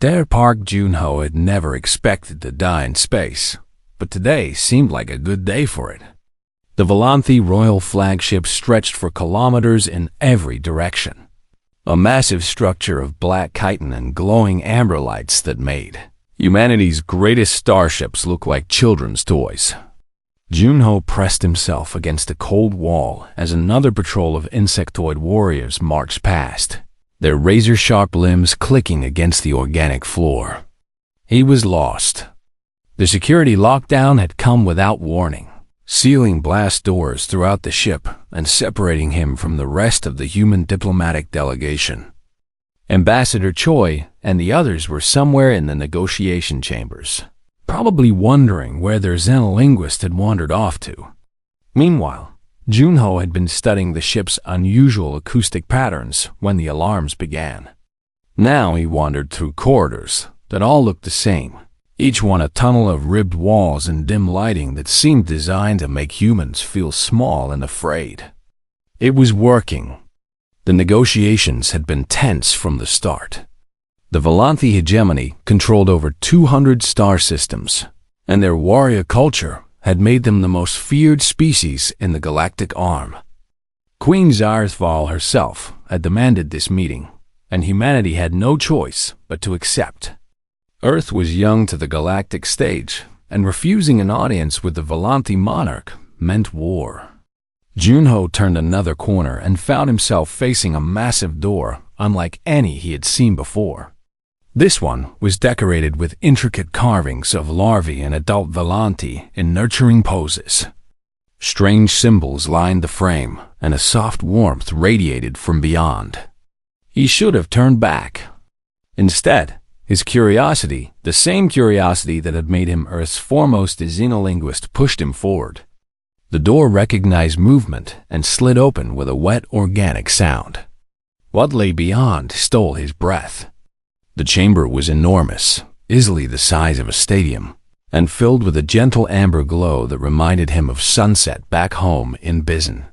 There Park Junho had never expected to die in space, but today seemed like a good day for it. The Volanthi royal flagship stretched for kilometers in every direction, a massive structure of black chitin and glowing amber lights that made humanity's greatest starships look like children's toys. Junho pressed himself against a cold wall as another patrol of insectoid warriors marched past, their razor-sharp limbs clicking against the organic floor. He was lost. The security lockdown had come without warning, sealing blast doors throughout the ship and separating him from the rest of the human diplomatic delegation. Ambassador Choi and the others were somewhere in the negotiation chambers, probably wondering where their xenolinguist had wandered off to. Meanwhile, Junho had been studying the ship's unusual acoustic patterns when the alarms began. Now he wandered through corridors that all looked the same, each one a tunnel of ribbed walls and dim lighting that seemed designed to make humans feel small and afraid. It was working. The negotiations had been tense from the start. The Volanthi hegemony controlled over 200 star systems, and their warrior culture had made them the most feared species in the galactic arm. Queen Zarthval herself had demanded this meeting, and humanity had no choice but to accept. Earth was young to the galactic stage, and refusing an audience with the Volanthi monarch meant war. Junho turned another corner and found himself facing a massive door unlike any he had seen before. This one was decorated with intricate carvings of larvae and adult Volanthi in nurturing poses. Strange symbols lined the frame, and a soft warmth radiated from beyond. He should have turned back. Instead, his curiosity, the same curiosity that had made him Earth's foremost xenolinguist, pushed him forward. The door recognized movement and slid open with a wet, organic sound. What lay beyond stole his breath. The chamber was enormous, easily the size of a stadium, and filled with a gentle amber glow that reminded him of sunset back home in Bizen.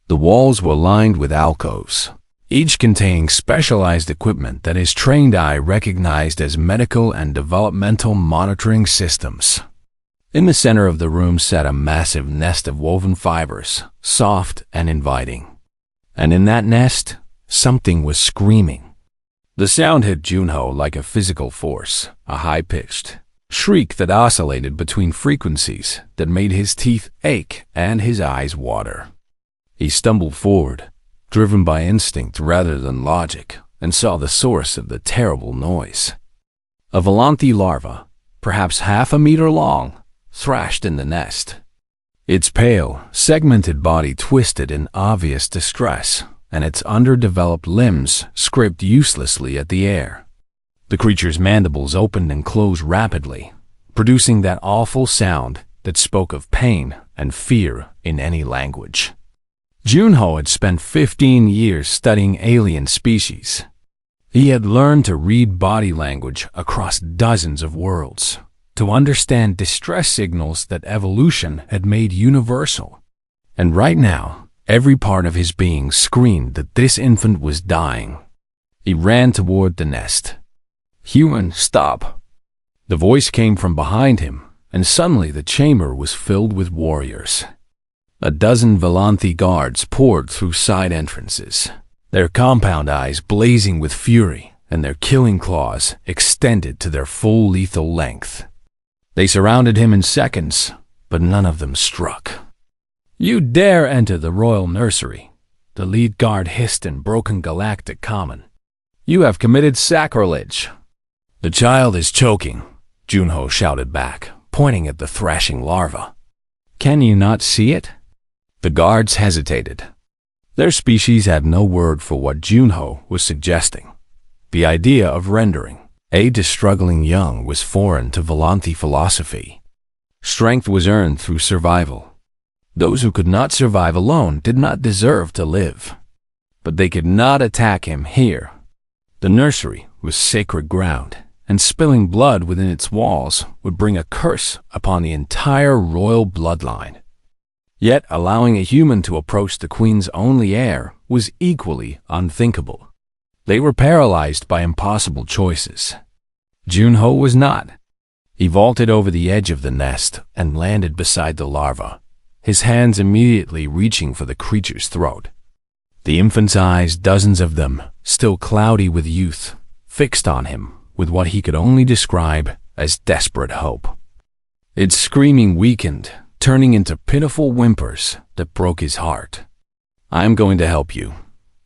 The walls were lined with alcoves, each containing specialized equipment that his trained eye recognized as medical and developmental monitoring systems. In the center of the room sat a massive nest of woven fibers, soft and inviting. And in that nest, something was screaming. The sound hit Junho like a physical force, a high-pitched shriek that oscillated between frequencies that made his teeth ache and his eyes water. He stumbled forward, driven by instinct rather than logic, and saw the source of the terrible noise. A Volanthi larva, perhaps half a meter long, thrashed in the nest. Its pale, segmented body twisted in obvious distress, and its underdeveloped limbs scraped uselessly at the air. The creature's mandibles opened and closed rapidly, producing that awful sound that spoke of pain and fear in any language. Junho had spent 15 years studying alien species. He had learned to read body language across dozens of worlds, to understand distress signals that evolution had made universal. And right now, every part of his being screamed that this infant was dying. He ran toward the nest. "Human, stop!" The voice came from behind him, and suddenly the chamber was filled with warriors. A dozen Volanthi guards poured through side entrances, their compound eyes blazing with fury and their killing claws extended to their full lethal length. They surrounded him in seconds, but none of them struck. "You dare enter the royal nursery," the lead guard hissed in broken galactic common. "You have committed sacrilege." "The child is choking," Junho shouted back, pointing at the thrashing larva. "Can you not see it?" The guards hesitated. Their species had no word for what Junho was suggesting. The idea of rendering aid to struggling young was foreign to Volanthi philosophy. Strength was earned through survival. Those who could not survive alone did not deserve to live. But they could not attack him here. The nursery was sacred ground, and spilling blood within its walls would bring a curse upon the entire royal bloodline. Yet allowing a human to approach the queen's only heir was equally unthinkable. They were paralyzed by impossible choices. Junho was not. He vaulted over the edge of the nest and landed beside the larva, his hands immediately reaching for the creature's throat. The infant's eyes, dozens of them, still cloudy with youth, fixed on him with what he could only describe as desperate hope. Its screaming weakened, turning into pitiful whimpers that broke his heart. "I'm going to help you,"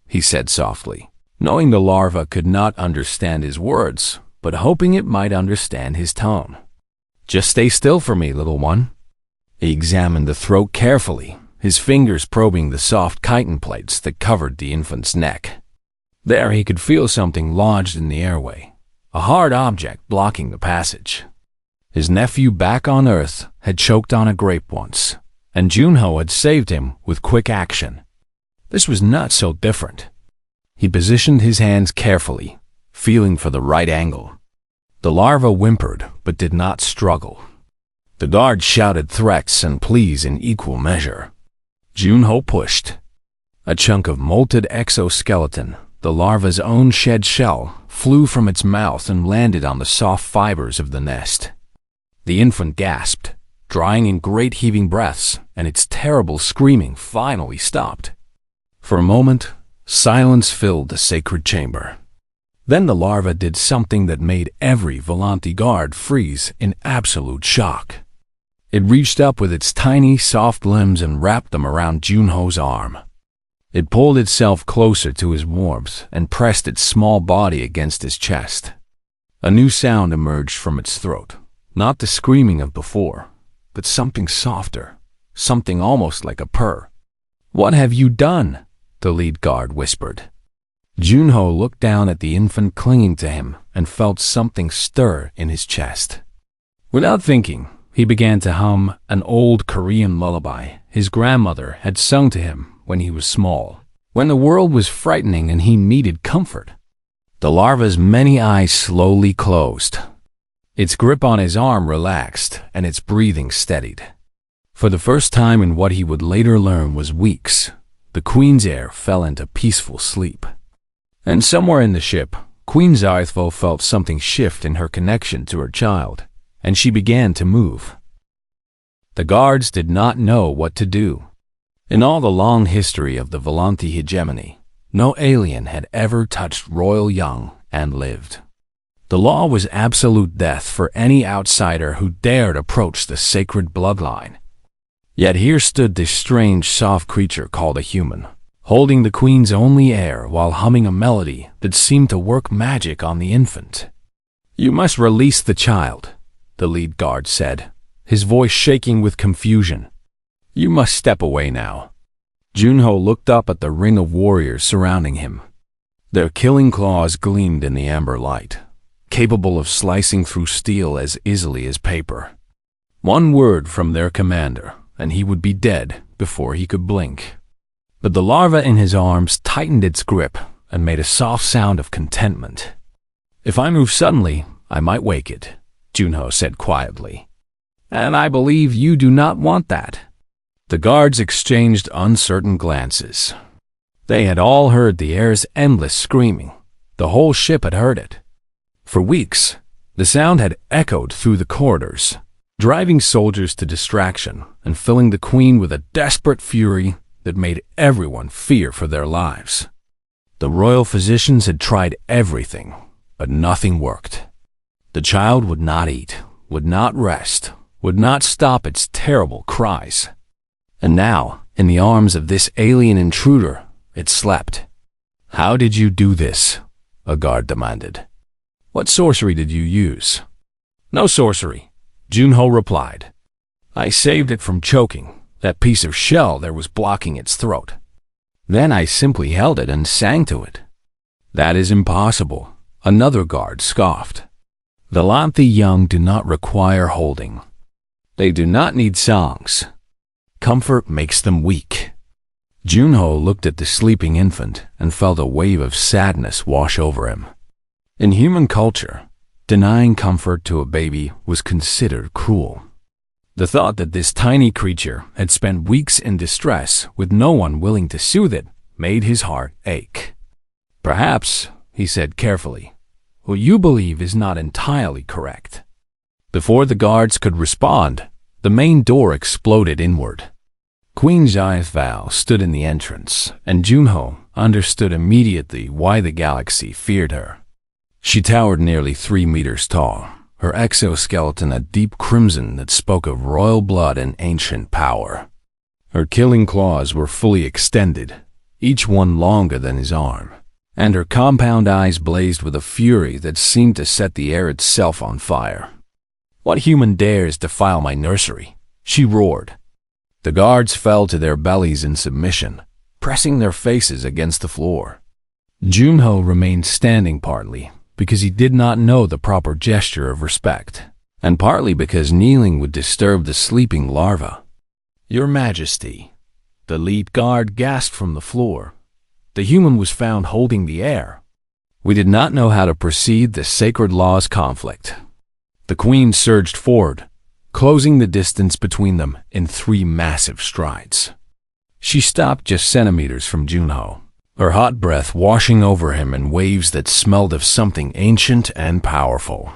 he said softly, knowing the larva could not understand his words, but hoping it might understand his tone. "Just stay still for me, little one." He examined the throat carefully, his fingers probing the soft chitin plates that covered the infant's neck. There he could feel something lodged in the airway, a hard object blocking the passage. His nephew back on Earth had choked on a grape once, and Junho had saved him with quick action. This was not so different. He positioned his hands carefully, feeling for the right angle. The larva whimpered but did not struggle. The guard shouted threats and pleas in equal measure. Junho pushed. A chunk of molted exoskeleton, the larva's own shed shell, flew from its mouth and landed on the soft fibers of the nest. The infant gasped, drawing in great heaving breaths, and its terrible screaming finally stopped. For a moment, silence filled the sacred chamber. Then the larva did something that made every Volanthi guard freeze in absolute shock. It reached up with its tiny, soft limbs and wrapped them around Junho's arm. It pulled itself closer to his warmth and pressed its small body against his chest. A new sound emerged from its throat, not the screaming of before, but something softer, something almost like a purr. "What have you done?" the lead guard whispered. Junho looked down at the infant clinging to him and felt something stir in his chest. Without thinking, he began to hum an old Korean lullaby his grandmother had sung to him when he was small, when the world was frightening and he needed comfort. The larva's many eyes slowly closed. Its grip on his arm relaxed and its breathing steadied. For the first time in what he would later learn was weeks, the Queen's heir fell into peaceful sleep. And somewhere in the ship, Queen Zarthvo felt something shift in her connection to her child, and she began to move. The guards did not know what to do. In all the long history of the Volanthi hegemony, no alien had ever touched royal young and lived. The law was absolute death for any outsider who dared approach the sacred bloodline. Yet here stood this strange, soft creature called a human, holding the Queen's only heir while humming a melody that seemed to work magic on the infant. "You must release the child," the lead guard said, his voice shaking with confusion. "You must step away now." Junho looked up at the ring of warriors surrounding him. Their killing claws gleamed in the amber light, capable of slicing through steel as easily as paper. One word from their commander, and he would be dead before he could blink. But the larva in his arms tightened its grip and made a soft sound of contentment. "If I move suddenly, I might wake it," Junho said quietly. "And I believe you do not want that." The guards exchanged uncertain glances. They had all heard the heir's endless screaming. The whole ship had heard it. For weeks, the sound had echoed through the corridors, driving soldiers to distraction and filling the Queen with a desperate fury that made everyone fear for their lives. The royal physicians had tried everything, but nothing worked. The child would not eat, would not rest, would not stop its terrible cries. And now, in the arms of this alien intruder, it slept. "How did you do this?" a guard demanded. "What sorcery did you use?" "No sorcery," Junho replied. "I saved it from choking. That piece of shell there was blocking its throat. Then I simply held it and sang to it." "That is impossible," another guard scoffed. "The Volanthi young do not require holding. They do not need songs. Comfort makes them weak." Junho looked at the sleeping infant and felt a wave of sadness wash over him. In human culture, denying comfort to a baby was considered cruel. The thought that this tiny creature had spent weeks in distress with no one willing to soothe it made his heart ache. "Perhaps," he said carefully, what you believe is not entirely correct." Before the guards could respond, the main door exploded inward. Queen Zhao stood in the entrance, and Junho understood immediately why the galaxy feared her. She towered nearly 3 meters tall, her exoskeleton a deep crimson that spoke of royal blood and ancient power. Her killing claws were fully extended, each one longer than his arm, and her compound eyes blazed with a fury that seemed to set the air itself on fire. "What human dares defile my nursery?" she roared. The guards fell to their bellies in submission, pressing their faces against the floor. Junho remained standing, partly because he did not know the proper gesture of respect, and partly because kneeling would disturb the sleeping larva. "Your Majesty," the lead guard gasped from the floor. The human was found holding the air. "We did not know how to proceed the sacred law's conflict." The queen surged forward, closing the distance between them in 3 massive strides. She stopped just centimeters from Junho, her hot breath washing over him in waves that smelled of something ancient and powerful.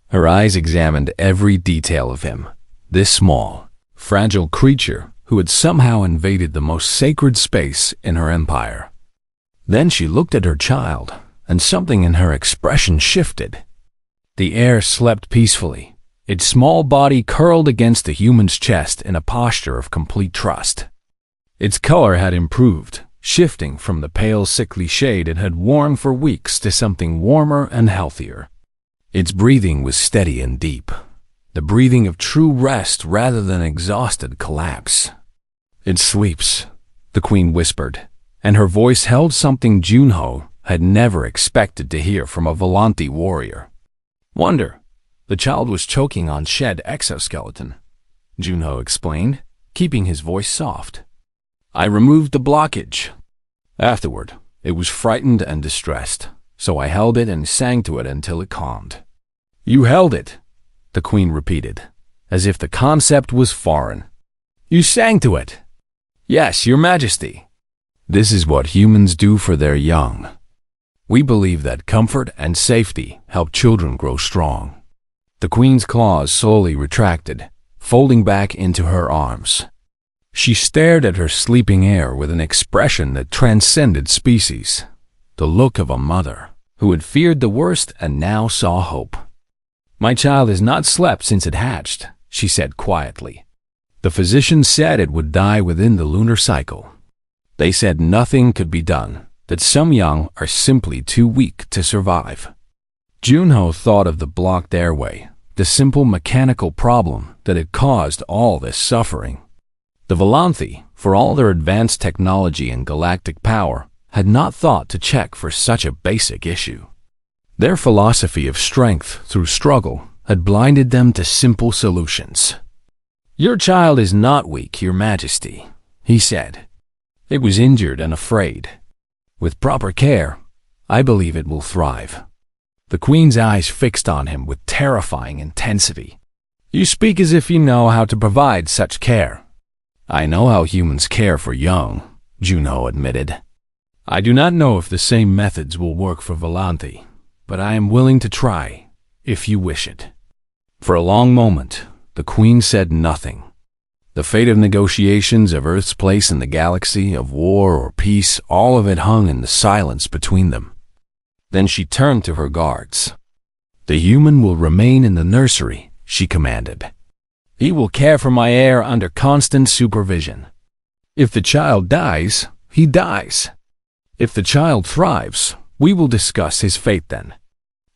Her eyes examined every detail of him, this small, fragile creature who had somehow invaded the most sacred space in her empire. Then she looked at her child, and something in her expression shifted. The air slept peacefully, its small body curled against the human's chest in a posture of complete trust. Its color had improved, shifting from the pale sickly shade it had worn for weeks to something warmer and healthier. Its breathing was steady and deep, the breathing of true rest rather than exhausted collapse. "It sleeps," the queen whispered, and her voice held something Junho had never expected to hear from a Volanthi warrior. "Wonder." The child was choking on shed exoskeleton, Junho explained, keeping his voice soft. "I removed the blockage. Afterward, it was frightened and distressed, so I held it and sang to it until it calmed." "You held it," the queen repeated, as if the concept was foreign. "You sang to it?" "Yes, Your Majesty." "This is what humans do for their young. We believe that comfort and safety help children grow strong." The queen's claws slowly retracted, folding back into her arms. She stared at her sleeping heir with an expression that transcended species, the look of a mother who had feared the worst and now saw hope. "My child has not slept since it hatched," she said quietly. "The physicians said it would die within the lunar cycle. They said nothing could be done, that some young are simply too weak to survive." Junho thought of the blocked airway, the simple mechanical problem that had caused all this suffering. The Volanthi, for all their advanced technology and galactic power, had not thought to check for such a basic issue. Their philosophy of strength through struggle had blinded them to simple solutions. "Your child is not weak, Your Majesty," he said. "It was injured and afraid. With proper care, I believe it will thrive." The queen's eyes fixed on him with terrifying intensity. "You speak as if you know how to provide such care." "I know how humans care for young," Junho admitted. "I do not know if the same methods will work for Volanthi, but I am willing to try, if you wish it." For a long moment, the queen said nothing. The fate of negotiations, of Earth's place in the galaxy, of war or peace, all of it hung in the silence between them. Then she turned to her guards. "The human will remain in the nursery," she commanded. "He will care for my heir under constant supervision. If the child dies, he dies. If the child thrives, we will discuss his fate then."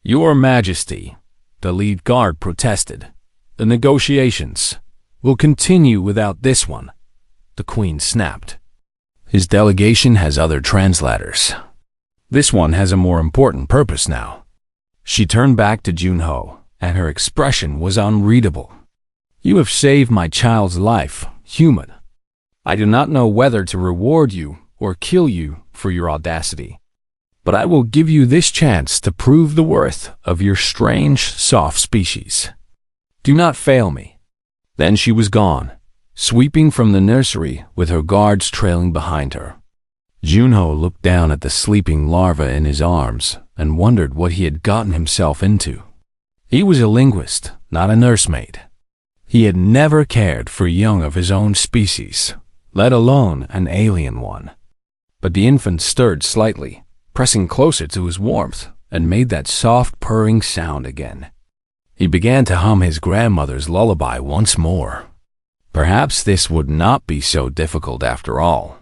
"Your Majesty," the lead guard protested, "the negotiations will continue without this one," the queen snapped. "His delegation has other translators. This one has a more important purpose now." She turned back to Junho, and her expression was unreadable. "You have saved my child's life, human. I do not know whether to reward you or kill you for your audacity, but I will give you this chance to prove the worth of your strange, soft species. Do not fail me." Then she was gone, sweeping from the nursery with her guards trailing behind her. Junho looked down at the sleeping larva in his arms and wondered what he had gotten himself into. He was a linguist, not a nursemaid. He had never cared for young of his own species, let alone an alien one. But the infant stirred slightly, pressing closer to his warmth, and made that soft purring sound again. He began to hum his grandmother's lullaby once more. Perhaps this would not be so difficult after all.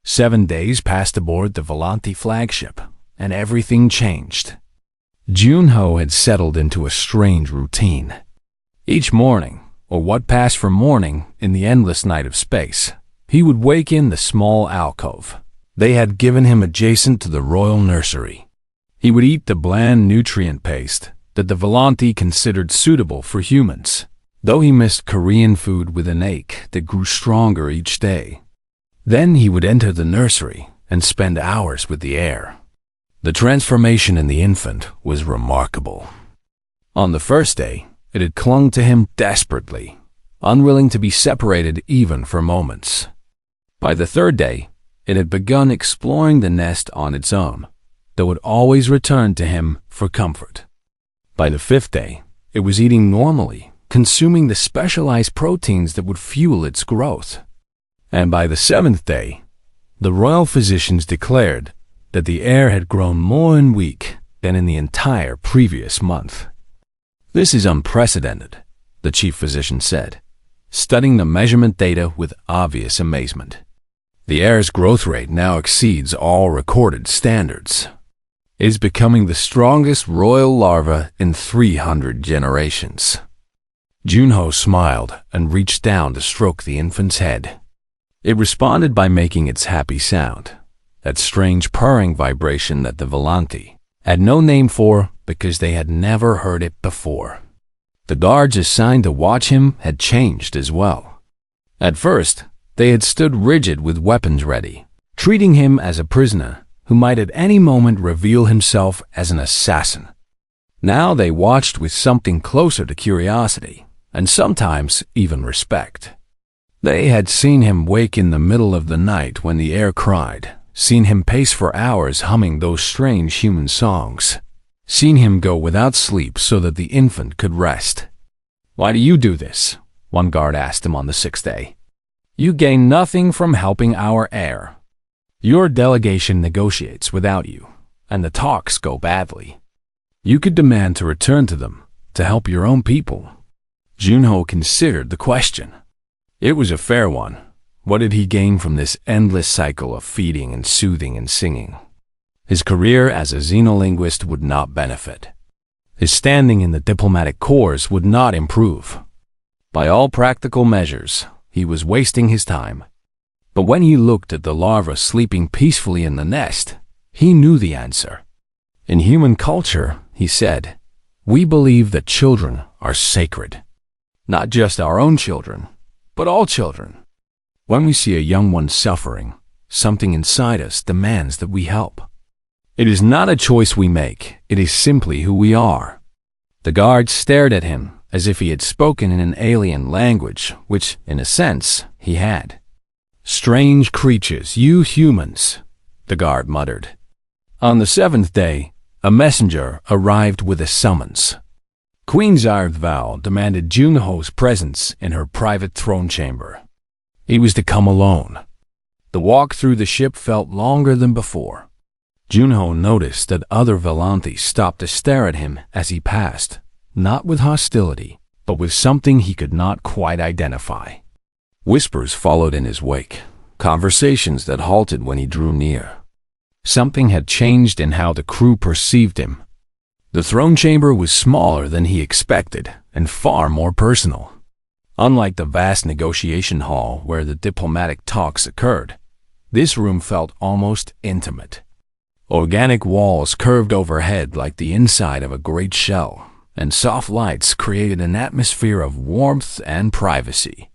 7 days passed aboard the Volanti flagship, and everything changed. Junho had settled into a strange routine. Each morning, or what passed for morning in the endless night of space, he would wake in the small alcove they had given him adjacent to the royal nursery. He would eat the bland nutrient paste that the Volanti considered suitable for humans, though he missed Korean food with an ache that grew stronger each day. Then he would enter the nursery and spend hours with the heir. The transformation in the infant was remarkable. On the first day, it had clung to him desperately, unwilling to be separated even for moments. By the third day, it had begun exploring the nest on its own, though it always returned to him for comfort. By the fifth day, it was eating normally, consuming the specialized proteins that would fuel its growth. And by the seventh day, the royal physicians declared that the heir had grown more in week than in the entire previous month. "This is unprecedented," the chief physician said, studying the measurement data with obvious amazement. "The heir's growth rate now exceeds all recorded standards. It is becoming the strongest royal larva in 300 generations." Junho smiled and reached down to stroke the infant's head. It responded by making its happy sound, that strange purring vibration that the Volanti had no name for because they had never heard it before. The guards assigned to watch him had changed as well. At first, they had stood rigid with weapons ready, treating him as a prisoner who might at any moment reveal himself as an assassin. Now they watched with something closer to curiosity, and sometimes even respect. They had seen him wake in the middle of the night when the heir cried, seen him pace for hours humming those strange human songs, seen him go without sleep so that the infant could rest. "Why do you do this?" one guard asked him on the sixth day. "You gain nothing from helping our heir. Your delegation negotiates without you, and the talks go badly. You could demand to return to them, to help your own people." Junho considered the question. It was a fair one. What did he gain from this endless cycle of feeding and soothing and singing? His career as a xenolinguist would not benefit. His standing in the diplomatic corps would not improve. By all practical measures, he was wasting his time. But when he looked at the larva sleeping peacefully in the nest, he knew the answer. "In human culture," he said, "we believe that children are sacred. Not just our own children, but all children. When we see a young one suffering, something inside us demands that we help. It is not a choice we make, it is simply who we are." The guard stared at him as if he had spoken in an alien language, which, in a sense, he had. "Strange creatures, you humans," the guard muttered. On the seventh day, a messenger arrived with a summons. Queen Zardval demanded Junho's presence in her private throne chamber. He was to come alone. The walk through the ship felt longer than before. Junho noticed that other Volanti stopped to stare at him as he passed, not with hostility, but with something he could not quite identify. Whispers followed in his wake, conversations that halted when he drew near. Something had changed in how the crew perceived him. The throne chamber was smaller than he expected and far more personal. Unlike the vast negotiation hall where the diplomatic talks occurred, this room felt almost intimate. Organic walls curved overhead like the inside of a great shell, and soft lights created an atmosphere of warmth and privacy.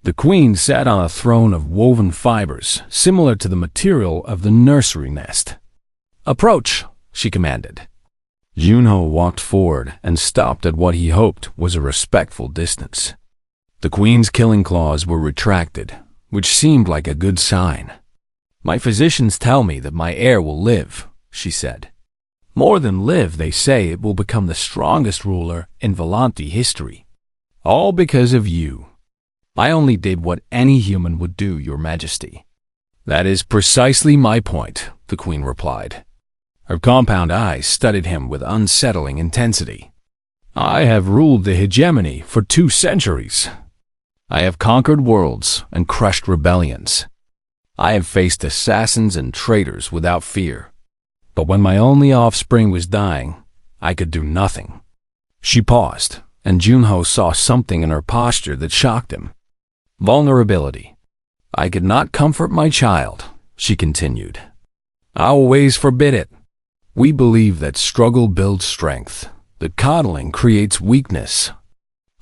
The queen sat on a throne of woven fibers, similar to the material of the nursery nest. "Approach," she commanded. Junho walked forward and stopped at what he hoped was a respectful distance. The queen's killing claws were retracted, which seemed like a good sign. "My physicians tell me that my heir will live," she said. More than live, they say it will become the strongest ruler in Volanthi history. All because of you. I only did what any human would do, Your Majesty. That is precisely my point, the Queen replied. Her compound eyes studied him with unsettling intensity. I have ruled the hegemony for 2 centuries. I have conquered worlds and crushed rebellions. I have faced assassins and traitors without fear. But when my only offspring was dying, I could do nothing. She paused, and Junho saw something in her posture that shocked him. Vulnerability. I could not comfort my child, she continued. Our ways forbid it. We believe that struggle builds strength, that coddling creates weakness.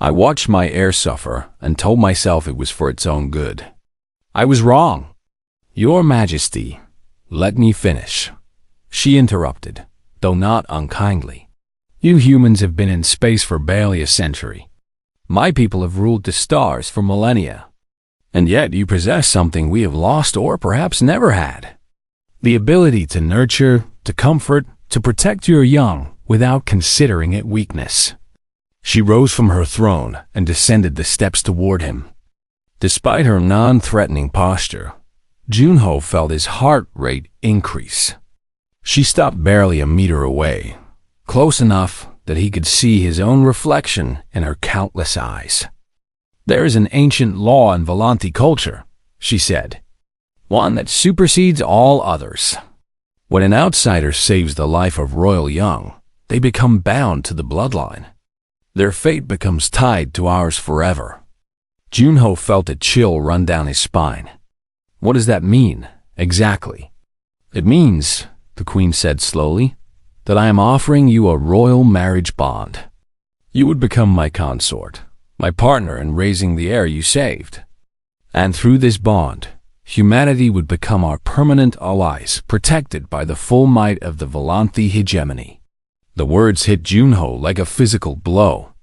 I watched my heir suffer and told myself it was for its own good. I was wrong. Your Majesty, let me finish. She interrupted, though not unkindly. You humans have been in space for barely a century. My people have ruled the stars for millennia. And yet you possess something we have lost or perhaps never had. The ability to nurture, to comfort, to protect your young without considering it weakness. She rose from her throne and descended the steps toward him. Despite her non-threatening posture, Junho felt his heart rate increase. She stopped barely a meter away, close enough that he could see his own reflection in her countless eyes. There is an ancient law in Volanthi culture, she said, one that supersedes all others. When an outsider saves the life of royal young, they become bound to the bloodline. Their fate becomes tied to ours forever. Junho felt a chill run down his spine. What does that mean, exactly? It means, the Queen said slowly, that I am offering you a royal marriage bond. You would become my consort, my partner in raising the heir you saved. And through this bond, humanity would become our permanent allies, protected by the full might of the Volanthi hegemony. The words hit Junho like a physical blow.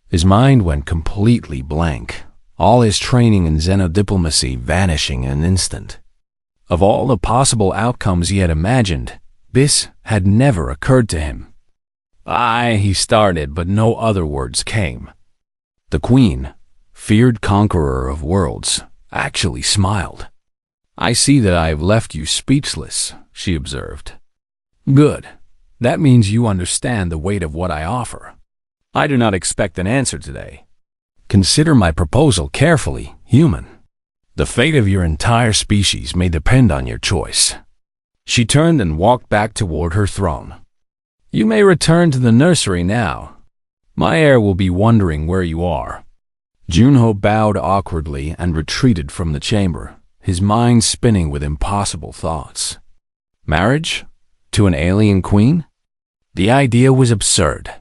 His mind went completely blank, all his training in xenodiplomacy vanishing in an instant. Of all the possible outcomes he had imagined, this had never occurred to him. He started, but no other words came. The Queen, feared conqueror of worlds, actually smiled. I see that I have left you speechless, she observed. Good. That means you understand the weight of what I offer. I do not expect an answer today. Consider my proposal carefully, human. The fate of your entire species may depend on your choice. She turned and walked back toward her throne. You may return to the nursery now. My heir will be wondering where you are. Junho bowed awkwardly and retreated from the chamber, his mind spinning with impossible thoughts. Marriage? To an alien queen? The idea was absurd.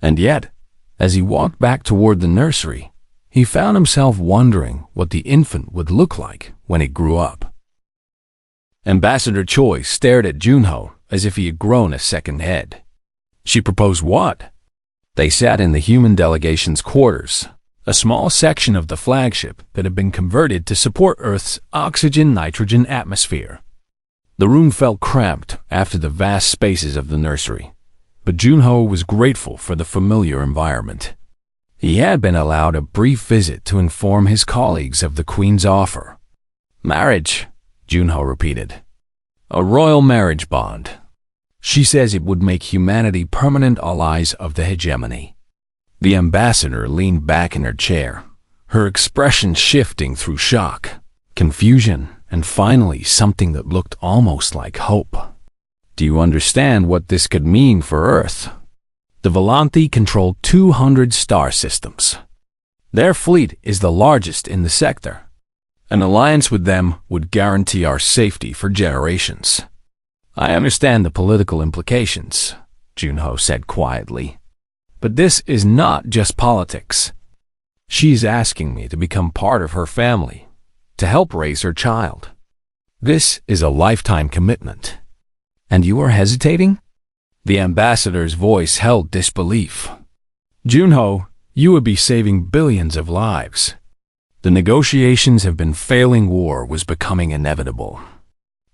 And yet, as he walked back toward the nursery, he found himself wondering what the infant would look like when it grew up. Ambassador Choi stared at Junho as if he had grown a second head. She proposed what? They sat in the human delegation's quarters, a small section of the flagship that had been converted to support Earth's oxygen-nitrogen atmosphere. The room felt cramped after the vast spaces of the nursery, but Junho was grateful for the familiar environment. He had been allowed a brief visit to inform his colleagues of the Queen's offer. Marriage, Junho repeated. A royal marriage bond. She says it would make humanity permanent allies of the hegemony. The ambassador leaned back in her chair, her expression shifting through shock, confusion, and finally something that looked almost like hope. Do you understand what this could mean for Earth? The Volanthi control 200 star systems. Their fleet is the largest in the sector. An alliance with them would guarantee our safety for generations. I understand the political implications, Junho said quietly. But this is not just politics. She's asking me to become part of her family, to help raise her child. This is a lifetime commitment. And you are hesitating? The ambassador's voice held disbelief. Junho, you would be saving billions of lives. The negotiations have been failing. War was becoming inevitable.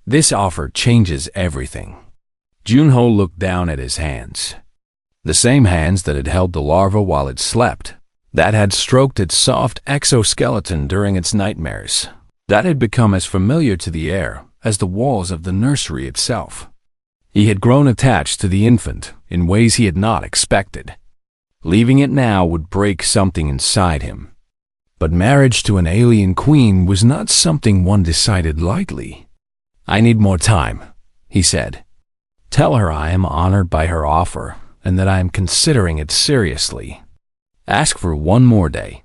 This offer changes everything. Junho looked down at his hands. The same hands that had held the larva while it slept, that had stroked its soft exoskeleton during its nightmares, that had become as familiar to the air as the walls of the nursery itself. He had grown attached to the infant in ways he had not expected. Leaving it now would break something inside him. But marriage to an alien queen was not something one decided lightly. "I need more time," he said. "Tell her I am honored by her offer and that I am considering it seriously. Ask for one more day."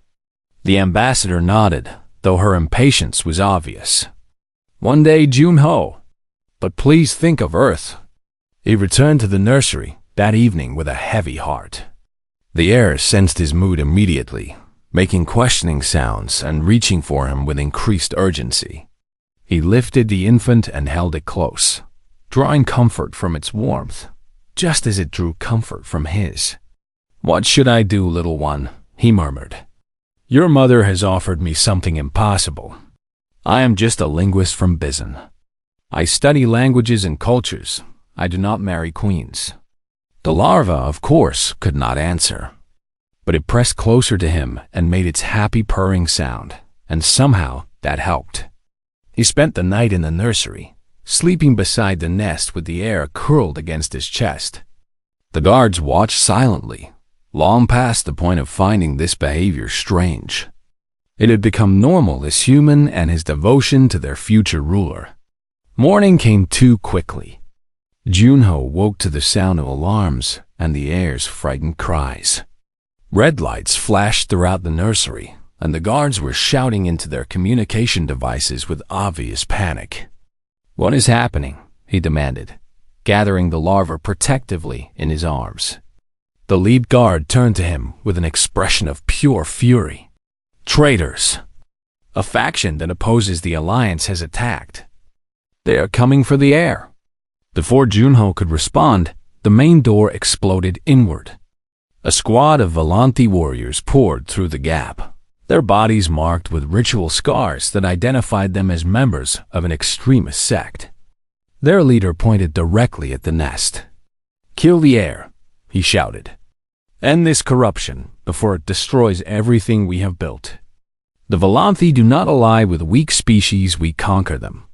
The ambassador nodded, though her impatience was obvious. "One day, Junho. But please think of Earth." He returned to the nursery that evening with a heavy heart. The air sensed his mood immediately, making questioning sounds and reaching for him with increased urgency. He lifted the infant and held it close, drawing comfort from its warmth, just as it drew comfort from his. "What should I do, little one?" he murmured. "Your mother has offered me something impossible. I am just a linguist from Bizen. I study languages and cultures. I do not marry queens." The larva, of course, could not answer. But it pressed closer to him and made its happy purring sound, and somehow that helped. He spent the night in the nursery, sleeping beside the nest with the air curled against his chest. The guards watched silently, long past the point of finding this behavior strange. It had become normal as human and his devotion to their future ruler. Morning came too quickly. Junho woke to the sound of alarms and the air's frightened cries. Red lights flashed throughout the nursery, and the guards were shouting into their communication devices with obvious panic. "What is happening?" he demanded, gathering the larva protectively in his arms. The lead guard turned to him with an expression of pure fury. "Traitors! A faction that opposes the Alliance has attacked. They are coming for the air." Before Junho could respond, the main door exploded inward. A squad of Volanthi warriors poured through the gap, their bodies marked with ritual scars that identified them as members of an extremist sect. Their leader pointed directly at the nest. "Kill the air," he shouted. "End this corruption before it destroys everything we have built. The Volanthi do not ally with weak species, we conquer them."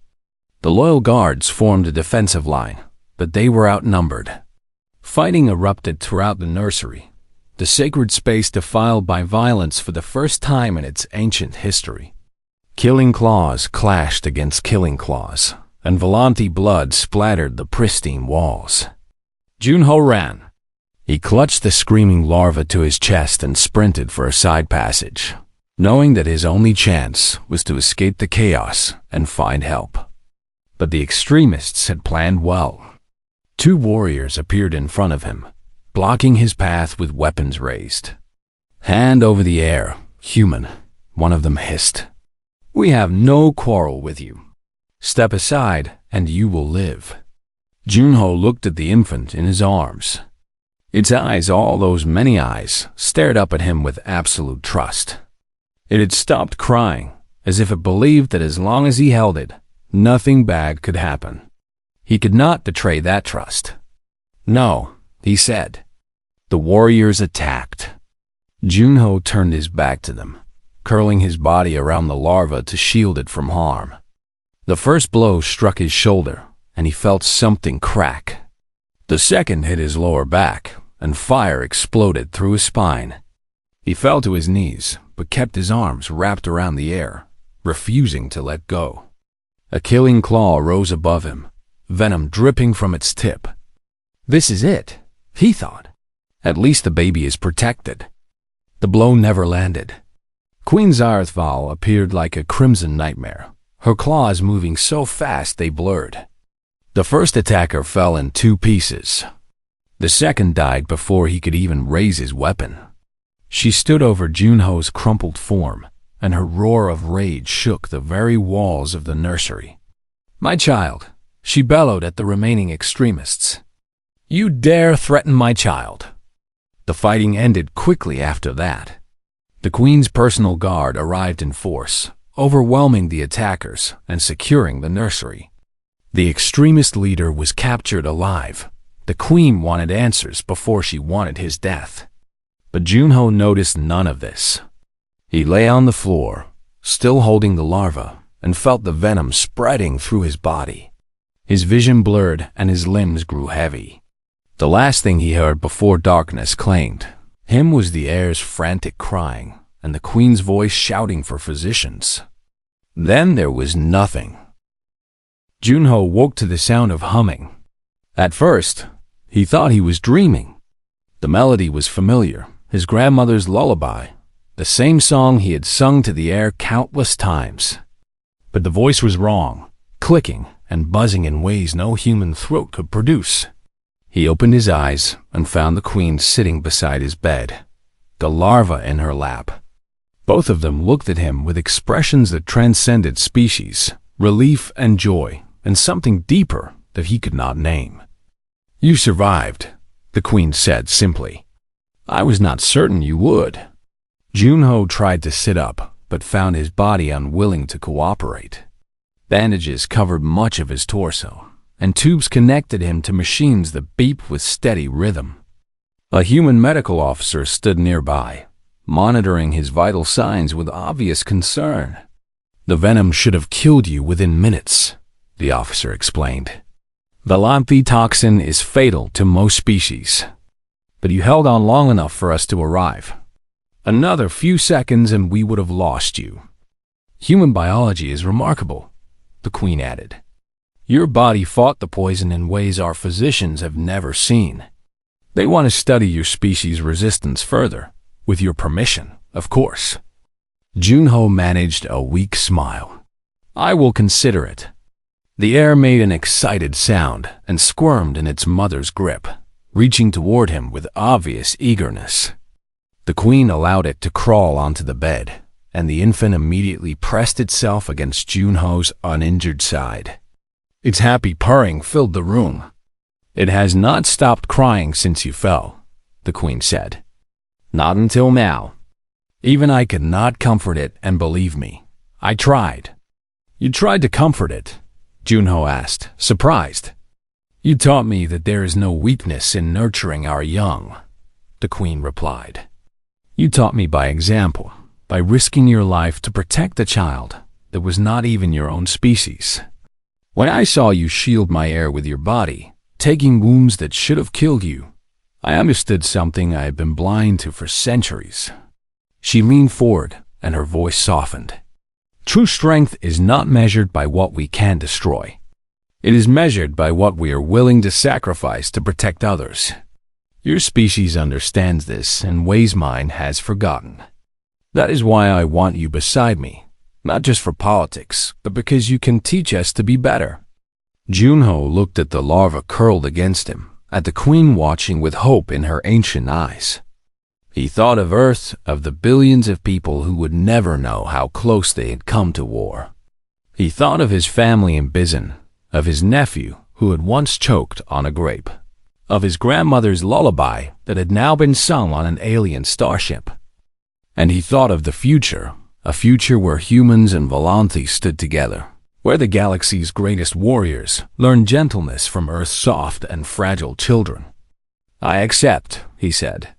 The loyal guards formed a defensive line, but they were outnumbered. Fighting erupted throughout the nursery, the sacred space defiled by violence for the first time in its ancient history. Killing claws clashed against killing claws, and Volanthi blood splattered the pristine walls. Junho ran. He clutched the screaming larva to his chest and sprinted for a side passage, knowing that his only chance was to escape the chaos and find help. But the extremists had planned well. Two warriors appeared in front of him, blocking his path with weapons raised. "Hand over the air, human," one of them hissed. "We have no quarrel with you. Step aside and you will live." Junho looked at the infant in his arms. Its eyes, all those many eyes, stared up at him with absolute trust. It had stopped crying, as if it believed that as long as he held it, nothing bad could happen. He could not betray that trust. "No," he said. The warriors attacked. Junho turned his back to them, curling his body around the larva to shield it from harm. The first blow struck his shoulder, and he felt something crack. The second hit his lower back, and fire exploded through his spine. He fell to his knees, but kept his arms wrapped around the air, refusing to let go. A killing claw rose above him, venom dripping from its tip. "This is it," he thought. "At least the baby is protected." The blow never landed. Queen Zarthval appeared like a crimson nightmare, her claws moving so fast they blurred. The first attacker fell in two pieces. The second died before he could even raise his weapon. She stood over Junho's crumpled form, and her roar of rage shook the very walls of the nursery. "My child," she bellowed at the remaining extremists. "You dare threaten my child." The fighting ended quickly after that. The Queen's personal guard arrived in force, overwhelming the attackers and securing the nursery. The extremist leader was captured alive, The queen wanted answers before she wanted his death. But Junho noticed none of this. He lay on the floor, still holding the larva, and felt the venom spreading through his body. His vision blurred and his limbs grew heavy. The last thing he heard before darkness claimed him was the heir's frantic crying and the queen's voice shouting for physicians. Then there was nothing. Junho woke to the sound of humming. At first, he thought he was dreaming. The melody was familiar, his grandmother's lullaby, the same song he had sung to the air countless times. But the voice was wrong, clicking and buzzing in ways no human throat could produce. He opened his eyes and found the queen sitting beside his bed, the larva in her lap. Both of them looked at him with expressions that transcended species, relief and joy, and something deeper that he could not name. "You survived," the queen said simply. "I was not certain you would." Junho tried to sit up, but found his body unwilling to cooperate. Bandages covered much of his torso, and tubes connected him to machines that beeped with steady rhythm. A human medical officer stood nearby, monitoring his vital signs with obvious concern. "The venom should have killed you within minutes," the officer explained. "Valanthe toxin is fatal to most species. But you held on long enough for us to arrive. Another few seconds and we would have lost you." "Human biology is remarkable," the queen added. "Your body fought the poison in ways our physicians have never seen. They want to study your species' resistance further, with your permission, of course." Junho managed a weak smile. "I will consider it." The air made an excited sound and squirmed in its mother's grip, reaching toward him with obvious eagerness. The queen allowed it to crawl onto the bed, and the infant immediately pressed itself against Junho's uninjured side. Its happy purring filled the room. "It has not stopped crying since you fell," the queen said. "Not until now. Even I could not comfort it, and believe me, I tried." "You tried to comfort it?" Junho asked, surprised. "You taught me that there is no weakness in nurturing our young," the queen replied. "You taught me by example, by risking your life to protect a child that was not even your own species. When I saw you shield my heir with your body, taking wounds that should have killed you, I understood something I had been blind to for centuries." She leaned forward, and her voice softened. "True strength is not measured by what we can destroy. It is measured by what we are willing to sacrifice to protect others. Your species understands this in ways mine has forgotten. That is why I want you beside me, not just for politics, but because you can teach us to be better." Junho looked at the larva curled against him, at the queen watching with hope in her ancient eyes. He thought of Earth, of the billions of people who would never know how close they had come to war. He thought of his family in Bizen, of his nephew who had once choked on a grape, of his grandmother's lullaby that had now been sung on an alien starship. And he thought of the future, a future where humans and Valanthe stood together, where the galaxy's greatest warriors learned gentleness from Earth's soft and fragile children. "I accept," he said.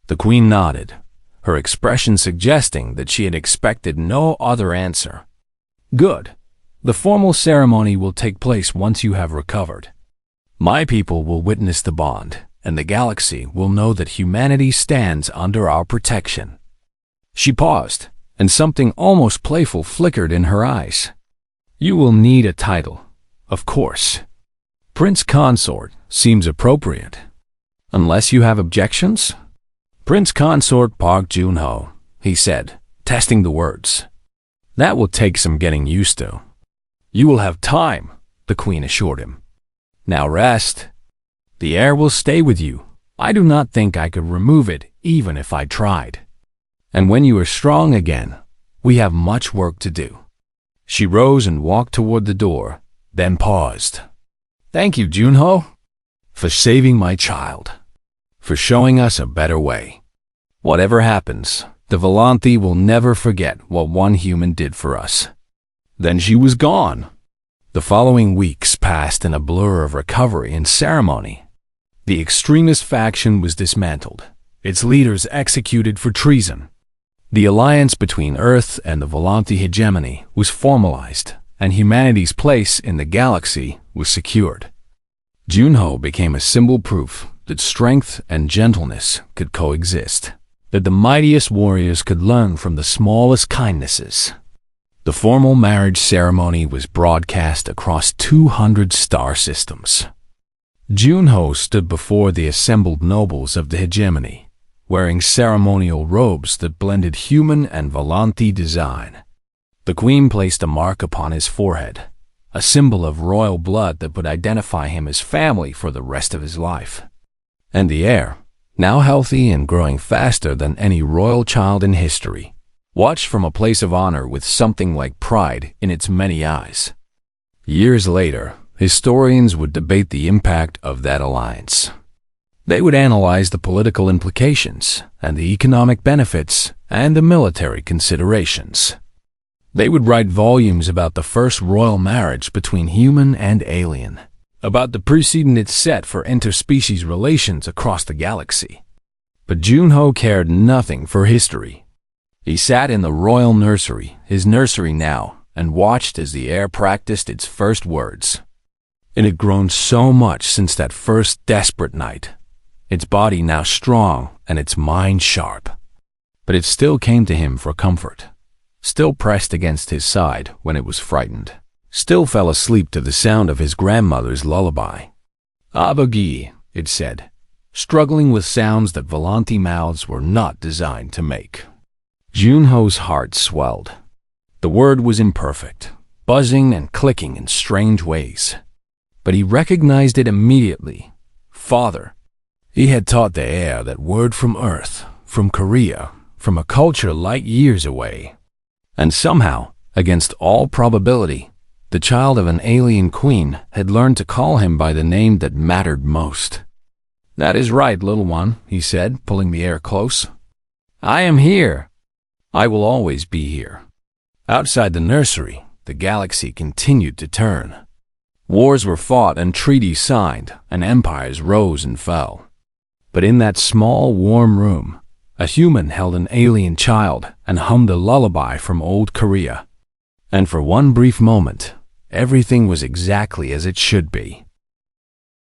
The queen nodded, her expression suggesting that she had expected no other answer. "Good. The formal ceremony will take place once you have recovered. My people will witness the bond, and the galaxy will know that humanity stands under our protection." She paused, and something almost playful flickered in her eyes. "You will need a title, of course. Prince Consort seems appropriate. Unless you have objections?" "Prince Consort Park Junho," he said, testing the words. "That will take some getting used to." "You will have time," the queen assured him. "Now rest. The air will stay with you. I do not think I could remove it even if I tried. And when you are strong again, we have much work to do." She rose and walked toward the door, then paused. "Thank you, Junho, for saving my child, for showing us a better way. Whatever happens, the Valanthe will never forget what one human did for us." Then she was gone. The following weeks passed in a blur of recovery and ceremony. The extremist faction was dismantled, its leaders executed for treason. The alliance between Earth and the Volanthi hegemony was formalized, and humanity's place in the galaxy was secured. Junho became a symbol proof that strength and gentleness could coexist, that the mightiest warriors could learn from the smallest kindnesses. The formal marriage ceremony was broadcast across 200 star systems. Junho stood before the assembled nobles of the hegemony, wearing ceremonial robes that blended human and Volanthi design. The queen placed a mark upon his forehead, a symbol of royal blood that would identify him as family for the rest of his life. And the heir, now healthy and growing faster than any royal child in history, watched from a place of honor with something like pride in its many eyes. Years later, historians would debate the impact of that alliance. They would analyze the political implications and the economic benefits and the military considerations. They would write volumes about the first royal marriage between human and alien, about the precedent it set for interspecies relations across the galaxy. But Junho cared nothing for history. He sat in the royal nursery, his nursery now, and watched as the heir practiced its first words. It had grown so much since that first desperate night, its body now strong and its mind sharp. But it still came to him for comfort, still pressed against his side when it was frightened, still fell asleep to the sound of his grandmother's lullaby. Abagi, it said, struggling with sounds that Volanthi mouths were not designed to make. Junho's heart swelled. The word was imperfect, buzzing and clicking in strange ways. But he recognized it immediately. Father. He had taught the heir that word from Earth, from Korea, from a culture light years away. And somehow, against all probability, the child of an alien queen had learned to call him by the name that mattered most. That is right, little one, he said, pulling the heir close. I am here. I will always be here. Outside the nursery, the galaxy continued to turn. Wars were fought and treaties signed, and empires rose and fell. But in that small, warm room, a human held an alien child and hummed a lullaby from old Korea. And for one brief moment, everything was exactly as it should be.